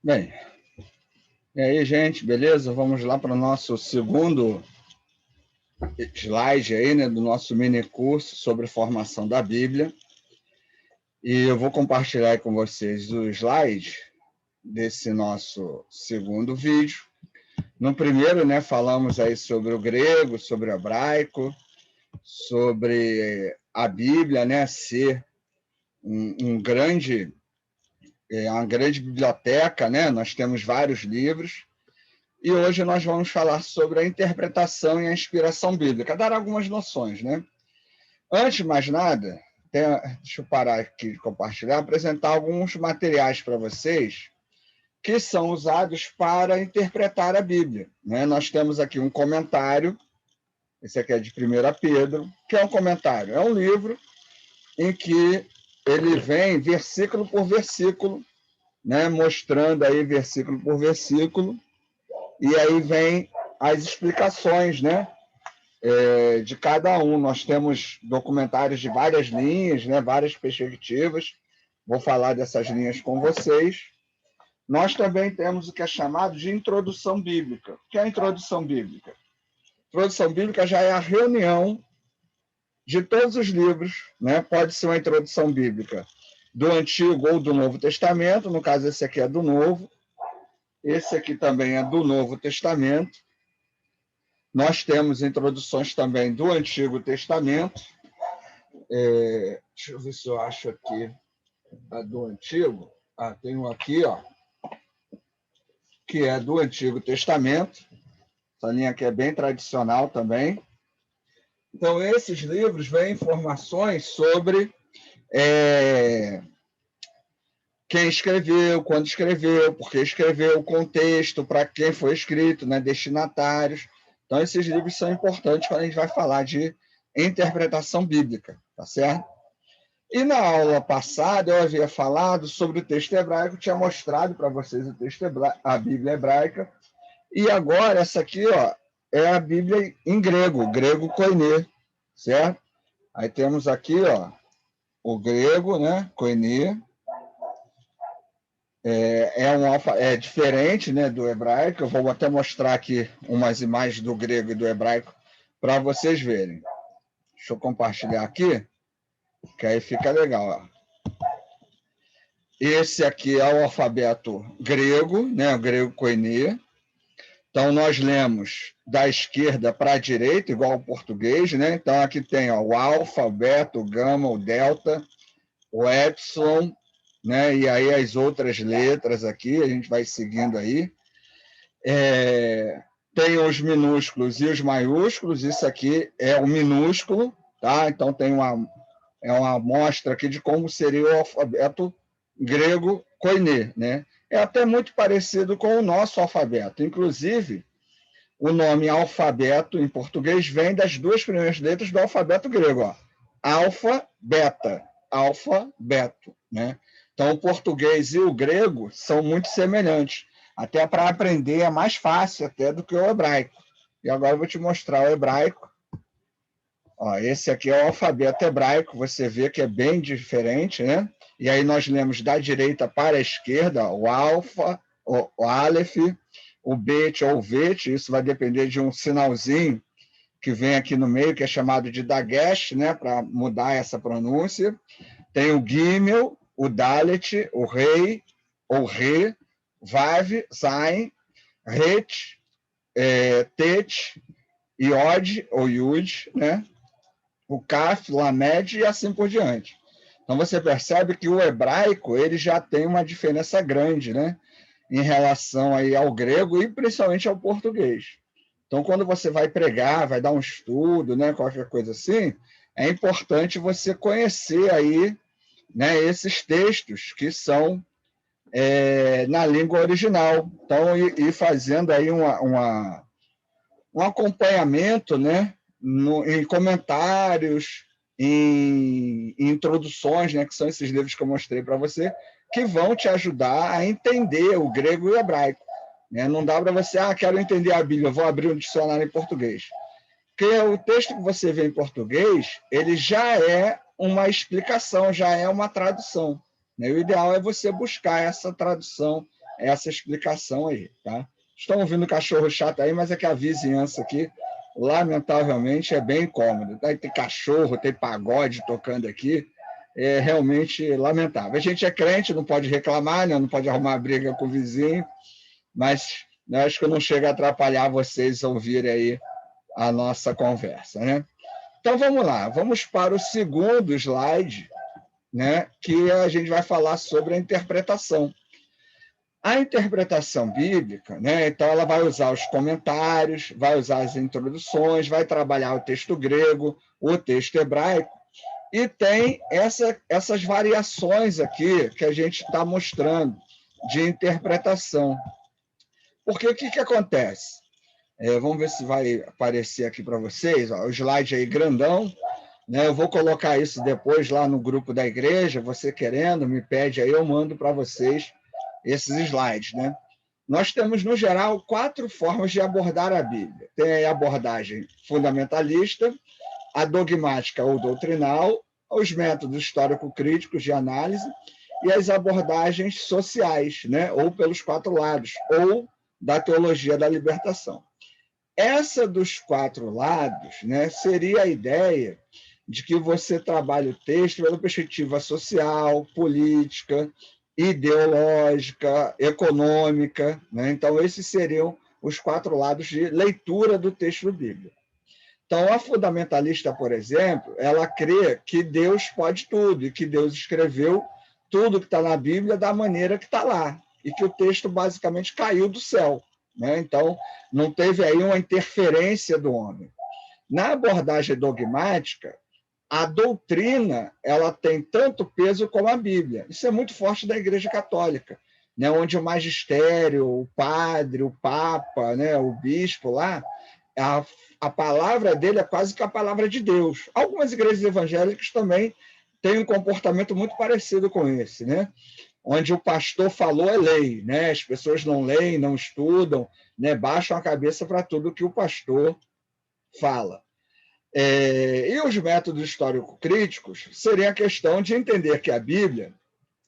Bem, e aí, gente, beleza? Vamos lá para o nosso segundo slide aí, né, do nosso mini curso sobre formação da Bíblia. E eu vou compartilhar aí com vocês o slide desse nosso segundo vídeo. No primeiro, né, falamos aí sobre o grego, sobre o hebraico, sobre a Bíblia, né, ser uma grande biblioteca, né? Nós temos vários livros. E hoje nós vamos falar sobre a interpretação e a inspiração bíblica, dar algumas noções, né? Antes de mais nada, deixa eu parar aqui de compartilhar, apresentar alguns materiais para vocês que são usados para interpretar a Bíblia, né? Nós temos aqui um comentário, esse aqui é de 1 Pedro, que é um comentário, é um livro em que ele vem versículo por versículo, né? Mostrando aí versículo por versículo, e aí vem as explicações, né, de cada um. Nós temos documentários de várias linhas, né, várias perspectivas. Vou falar dessas linhas com vocês. Nós também temos o que é chamado de introdução bíblica. O que é a introdução bíblica? Introdução bíblica já é a reunião de todos os livros, né? Pode ser uma introdução bíblica do Antigo ou do Novo Testamento. No caso, esse aqui é do Novo. Esse aqui também é do Novo Testamento. Nós temos introduções também do Antigo Testamento. Deixa eu ver se eu acho aqui a do Antigo. Tem um aqui, ó, que é do Antigo Testamento. Essa linha aqui é bem tradicional também. Então, esses livros vêm informações sobre quem escreveu, quando escreveu, por que escreveu, o contexto, para quem foi escrito, né, destinatários. Então, esses livros são importantes quando a gente vai falar de interpretação bíblica, tá certo? E na aula passada eu havia falado sobre o texto hebraico, tinha mostrado para vocês o texto hebraico, a Bíblia hebraica, e agora essa aqui, ó, é a Bíblia em grego, grego koiné, certo? Aí temos aqui, ó, o grego, né, koiné, é diferente, né, do hebraico. Eu vou até mostrar aqui umas imagens do grego e do hebraico para vocês verem. Deixa eu compartilhar aqui, que aí fica legal. Ó. Esse aqui é o alfabeto grego, né, o grego koiné. Então, nós lemos da esquerda para a direita, igual ao português, né? Então, aqui tem ó, o alfa, o beta, o gama, o delta, o epsilon, né? E aí as outras letras aqui, a gente vai seguindo aí. Tem os minúsculos e os maiúsculos, isso aqui é o minúsculo, tá? Então tem uma amostra aqui de como seria o alfabeto grego koiné, né? É até muito parecido com o nosso alfabeto, inclusive o nome alfabeto em português vem das duas primeiras letras do alfabeto grego, ó. Alfa, beta, alfabeto, né? Então o português e o grego são muito semelhantes. Até para aprender é mais fácil até do que o hebraico. E agora eu vou te mostrar o hebraico. Ó, esse aqui é o alfabeto hebraico, você vê que é bem diferente, né? E aí nós lemos da direita para a esquerda, o alfa, o aleph, o bet ou o vet, isso vai depender de um sinalzinho que vem aqui no meio, que é chamado de dagesh, né? Para mudar essa pronúncia. Tem o gimel, o dalet, o rei, ou re, vav, zain, ret, tet, iod, ou yud, né? O kaf, lamed e assim por diante. Então você percebe que o hebraico ele já tem uma diferença grande, né, em relação aí ao grego e principalmente ao português. Então quando você vai pregar, vai dar um estudo, né, qualquer coisa assim, é importante você conhecer aí, né, esses textos que são na língua original. Então ir fazendo aí um acompanhamento, né, em comentários, em introduções, né, que são esses livros que eu mostrei para você, que vão te ajudar a entender o grego e o hebraico. Né? Não dá para você, quero entender a Bíblia, vou abrir um dicionário em português. Porque o texto que você vê em português, ele já é uma explicação, já é uma tradução. Né? O ideal é você buscar essa tradução, essa explicação aí, tá? Estão ouvindo cachorro chato aí, mas é que a vizinhança aqui, lamentavelmente, é bem incômoda. Tem cachorro, tem pagode tocando aqui, é realmente lamentável. A gente é crente, não pode reclamar, né? Não pode arrumar briga com o vizinho, mas né, acho que não chega a atrapalhar vocês ouvirem aí a nossa conversa, né? Então vamos lá, vamos para o segundo slide, né? Que a gente vai falar sobre a interpretação. A interpretação bíblica, né? Então ela vai usar os comentários, vai usar as introduções, vai trabalhar o texto grego, o texto hebraico, e tem essas variações aqui que a gente está mostrando de interpretação. Porque o que acontece? Vamos ver se vai aparecer aqui para vocês, ó, o slide aí grandão, né? Eu vou colocar isso depois lá no grupo da igreja, você querendo, me pede aí, eu mando para vocês esses slides, né? Nós temos, no geral, 4 formas de abordar a Bíblia. Tem a abordagem fundamentalista, a dogmática ou doutrinal, os métodos histórico-críticos de análise e as abordagens sociais, né? Ou pelos 4 lados, ou da teologia da libertação. Essa dos 4 lados, né, seria a ideia de que você trabalha o texto pela perspectiva social, política, ideológica, econômica, né? Então, esses seriam os 4 lados de leitura do texto bíblico. Então, a fundamentalista, por exemplo, ela crê que Deus pode tudo e que Deus escreveu tudo que está na Bíblia da maneira que está lá e que o texto basicamente caiu do céu, né? Então, não teve aí uma interferência do homem. Na abordagem dogmática, a doutrina ela tem tanto peso como a Bíblia. Isso é muito forte da Igreja Católica, né? Onde o magistério, o padre, o papa, né? O bispo lá, a palavra dele é quase que a palavra de Deus. Algumas igrejas evangélicas também têm um comportamento muito parecido com esse, né? Onde o pastor falou é lei, né? As pessoas não leem, não estudam, né? Baixam a cabeça para tudo que o pastor fala. E os métodos histórico-críticos seria a questão de entender que a Bíblia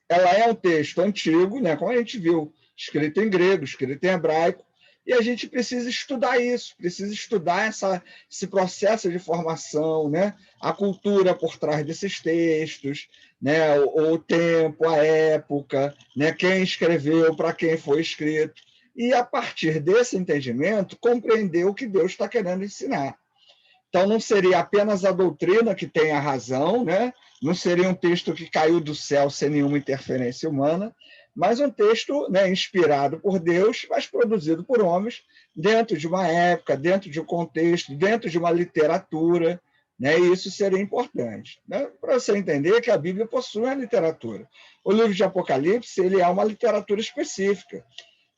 ela é um texto antigo, né? Como a gente viu, escrito em grego, escrito em hebraico, e a gente precisa estudar isso, precisa estudar esse processo de formação, né? A cultura por trás desses textos, né? O tempo, a época, né? Quem escreveu, para quem foi escrito, e a partir desse entendimento, compreender o que Deus está querendo ensinar. Então, não seria apenas a doutrina que tem a razão, né? Não seria um texto que caiu do céu sem nenhuma interferência humana, mas um texto, né, inspirado por Deus, mas produzido por homens, dentro de uma época, dentro de um contexto, dentro de uma literatura, né? E isso seria importante, né? Para você entender que a Bíblia possui uma literatura. O livro de Apocalipse ele é uma literatura específica.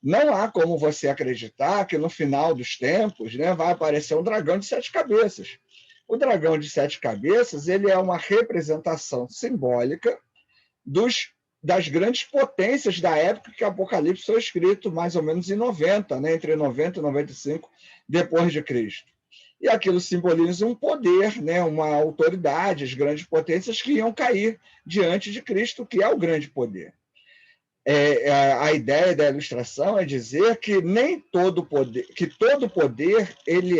Não há como você acreditar que no final dos tempos, né, vai aparecer um dragão de 7 cabeças. O dragão de 7 cabeças ele é uma representação simbólica das grandes potências da época que o Apocalipse foi escrito, mais ou menos em 90, né, entre 90 e 95 depois de Cristo. E aquilo simboliza um poder, né, uma autoridade, as grandes potências que iam cair diante de Cristo, que é o grande poder. A ideia da ilustração é dizer que nem todo poder, que todo poder ele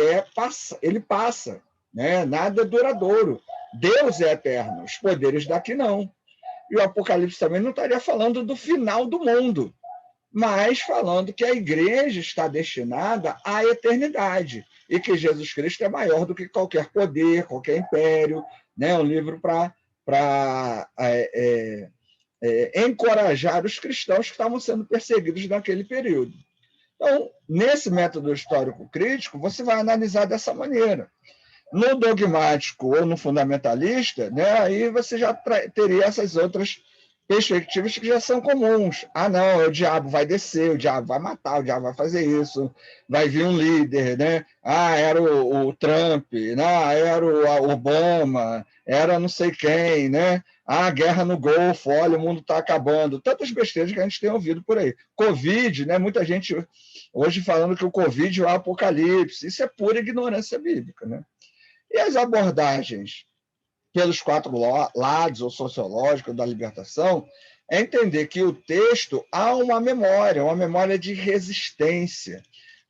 passa, né? Nada é duradouro. Deus é eterno, os poderes daqui não. E o Apocalipse também não estaria falando do final do mundo, mas falando que a igreja está destinada à eternidade e que Jesus Cristo é maior do que qualquer poder, qualquer império, né? Um livro para encorajar os cristãos que estavam sendo perseguidos naquele período. Então, nesse método histórico-crítico, você vai analisar dessa maneira. No dogmático ou no fundamentalista, né, aí você já teria essas outras perspectivas que já são comuns. Ah, não, o diabo vai descer, o diabo vai matar, o diabo vai fazer isso, vai vir um líder, né? Ah, era o Trump, não, era o Obama, era não sei quem, né? Ah, guerra no Golfo, olha, o mundo está acabando. Tantas besteiras que a gente tem ouvido por aí. Covid, né? Muita gente hoje falando que o Covid é o apocalipse. Isso é pura ignorância bíblica, né? E as abordagens pelos 4 lados, ou sociológico, da libertação, é entender que o texto há uma memória de resistência,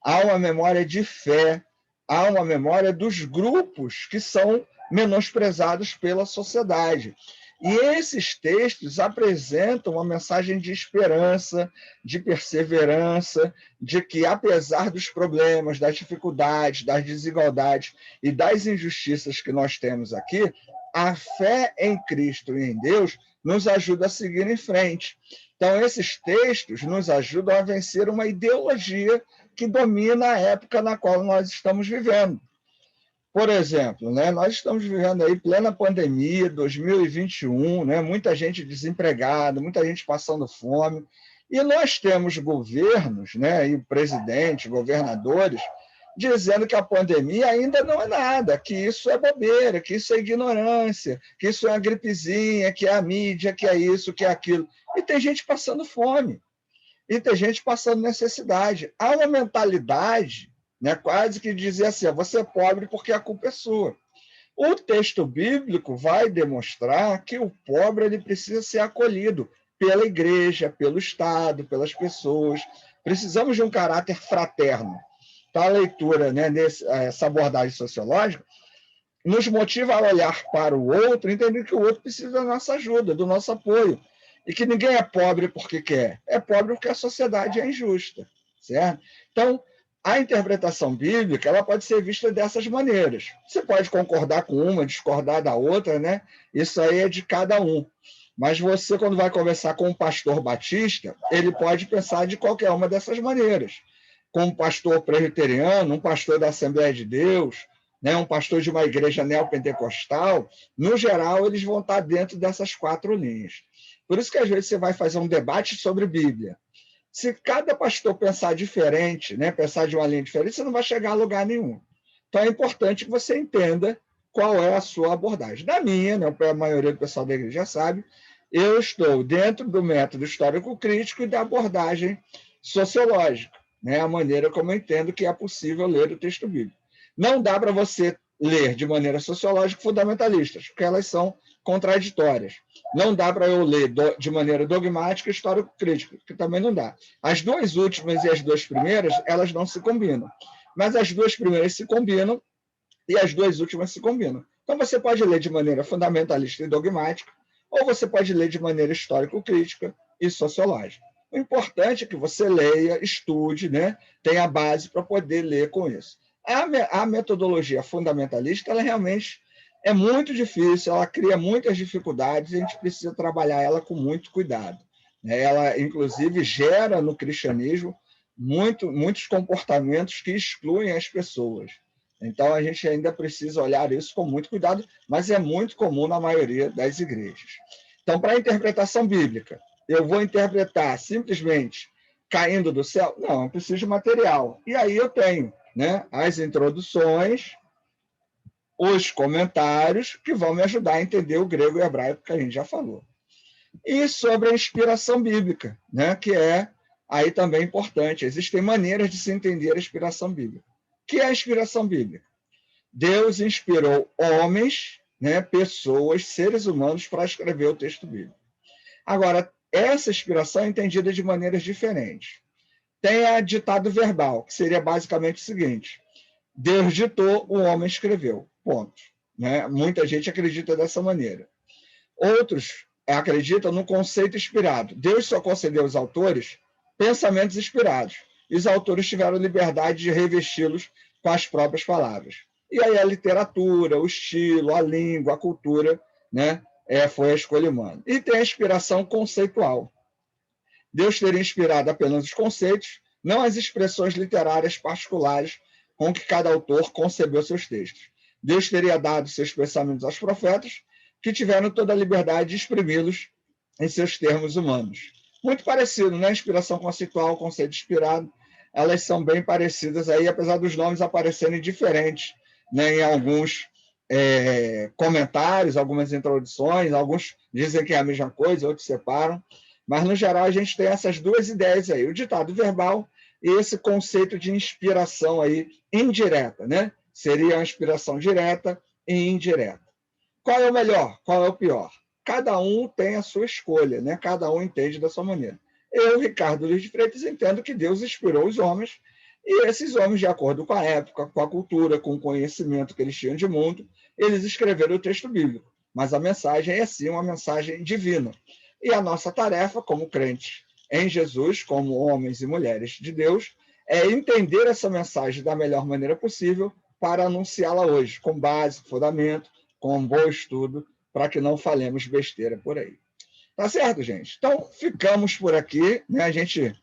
há uma memória de fé, há uma memória dos grupos que são menosprezados pela sociedade. E esses textos apresentam uma mensagem de esperança, de perseverança, de que, apesar dos problemas, das dificuldades, das desigualdades e das injustiças que nós temos aqui, a fé em Cristo e em Deus nos ajuda a seguir em frente. Então, esses textos nos ajudam a vencer uma ideologia que domina a época na qual nós estamos vivendo. Por exemplo, né, nós estamos vivendo aí plena pandemia, 2021, né, muita gente desempregada, muita gente passando fome, e nós temos governos, né, e presidentes, governadores, dizendo que a pandemia ainda não é nada, que isso é bobeira, que isso é ignorância, que isso é uma gripezinha, que é a mídia, que é isso, que é aquilo. E tem gente passando fome, e tem gente passando necessidade. Há uma mentalidade, né, quase que dizer assim, você é pobre porque a culpa é sua. O texto bíblico vai demonstrar que o pobre ele precisa ser acolhido pela igreja, pelo Estado, pelas pessoas. Precisamos de um caráter fraterno. Então, a leitura, né, essa abordagem sociológica, nos motiva a olhar para o outro, entender que o outro precisa da nossa ajuda, do nosso apoio. E que ninguém é pobre porque quer, é pobre porque a sociedade é injusta. Certo? Então, a interpretação bíblica ela pode ser vista dessas maneiras. Você pode concordar com uma, discordar da outra, né? Isso aí é de cada um. Mas você, quando vai conversar com um pastor batista, ele pode pensar de qualquer uma dessas maneiras. Com um pastor presbiteriano, um pastor da Assembleia de Deus, né? Um pastor de uma igreja neopentecostal, no geral, eles vão estar dentro dessas 4 linhas. Por isso que, às vezes, você vai fazer um debate sobre Bíblia. Se cada pastor pensar diferente, né, pensar de uma linha diferente, você não vai chegar a lugar nenhum. Então, é importante que você entenda qual é a sua abordagem. Da minha, né, a maioria do pessoal da igreja já sabe, eu estou dentro do método histórico-crítico e da abordagem sociológica, né, a maneira como eu entendo que é possível ler o texto bíblico. Não dá para você ler de maneira sociológica fundamentalistas, porque elas são contraditórias. Não dá para eu ler de maneira dogmática e histórico-crítica, que também não dá. As 2 últimas e as 2 primeiras, elas não se combinam. Mas as 2 primeiras se combinam e as 2 últimas se combinam. Então, você pode ler de maneira fundamentalista e dogmática, ou você pode ler de maneira histórico-crítica e sociológica. O importante é que você leia, estude, né? Tenha base para poder ler com isso. A metodologia fundamentalista, ela realmente é muito difícil, ela cria muitas dificuldades e a gente precisa trabalhar ela com muito cuidado. Ela, inclusive, gera no cristianismo muitos comportamentos que excluem as pessoas. Então, a gente ainda precisa olhar isso com muito cuidado, mas é muito comum na maioria das igrejas. Então, para a interpretação bíblica, eu vou interpretar simplesmente caindo do céu? Não, eu preciso de material. E aí eu tenho, né, as introduções, os comentários que vão me ajudar a entender o grego e o hebraico que a gente já falou. E sobre a inspiração bíblica, né, que é aí também importante. Existem maneiras de se entender a inspiração bíblica. O que é a inspiração bíblica? Deus inspirou homens, né, pessoas, seres humanos para escrever o texto bíblico. Agora, essa inspiração é entendida de maneiras diferentes. Tem a ditado verbal, que seria basicamente o seguinte: Deus ditou, o homem escreveu. Ponto. Né? Muita gente acredita dessa maneira. Outros acreditam no conceito inspirado. Deus só concedeu aos autores pensamentos inspirados. E os autores tiveram liberdade de revesti-los com as próprias palavras. E aí a literatura, o estilo, a língua, a cultura, né, foi a escolha humana. E tem a inspiração conceitual. Deus teria inspirado apenas os conceitos, não as expressões literárias particulares com que cada autor concebeu seus textos. Deus teria dado seus pensamentos aos profetas, que tiveram toda a liberdade de exprimi-los em seus termos humanos. Muito parecido, né? Inspiração conceitual, conceito inspirado, elas são bem parecidas aí, apesar dos nomes aparecerem diferentes, né, em alguns comentários, algumas introduções, alguns dizem que é a mesma coisa, outros separam, mas, no geral, a gente tem essas 2 ideias aí, o ditado verbal e esse conceito de inspiração aí indireta, né? Seria a inspiração direta e indireta. Qual é o melhor? Qual é o pior? cada um tem a sua escolha, né? Cada um entende da sua maneira. Eu, Ricardo Luiz de Freitas, entendo que Deus inspirou os homens, e esses homens, de acordo com a época, com a cultura, com o conhecimento que eles tinham de mundo, eles escreveram o texto bíblico. Mas a mensagem é, sim, uma mensagem divina. E a nossa tarefa, como crentes em Jesus, como homens e mulheres de Deus, é entender essa mensagem da melhor maneira possível para anunciá-la hoje, com base, fundamento, com um bom estudo, para que não falemos besteira por aí. Tá certo, gente? Então, ficamos por aqui, né? A gente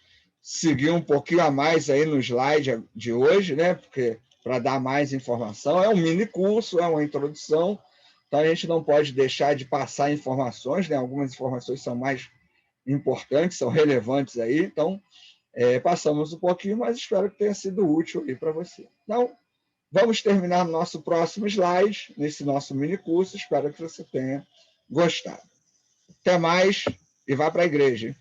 seguiu um pouquinho a mais aí no slide de hoje, né? Porque para dar mais informação, é um mini curso, é uma introdução, então a gente não pode deixar de passar informações, né? Algumas informações são mais importantes, são relevantes aí, então passamos um pouquinho, mas espero que tenha sido útil aí para você. Então, vamos terminar no nosso próximo slide, nesse nosso mini curso, espero que você tenha gostado. Até mais e vá para a igreja.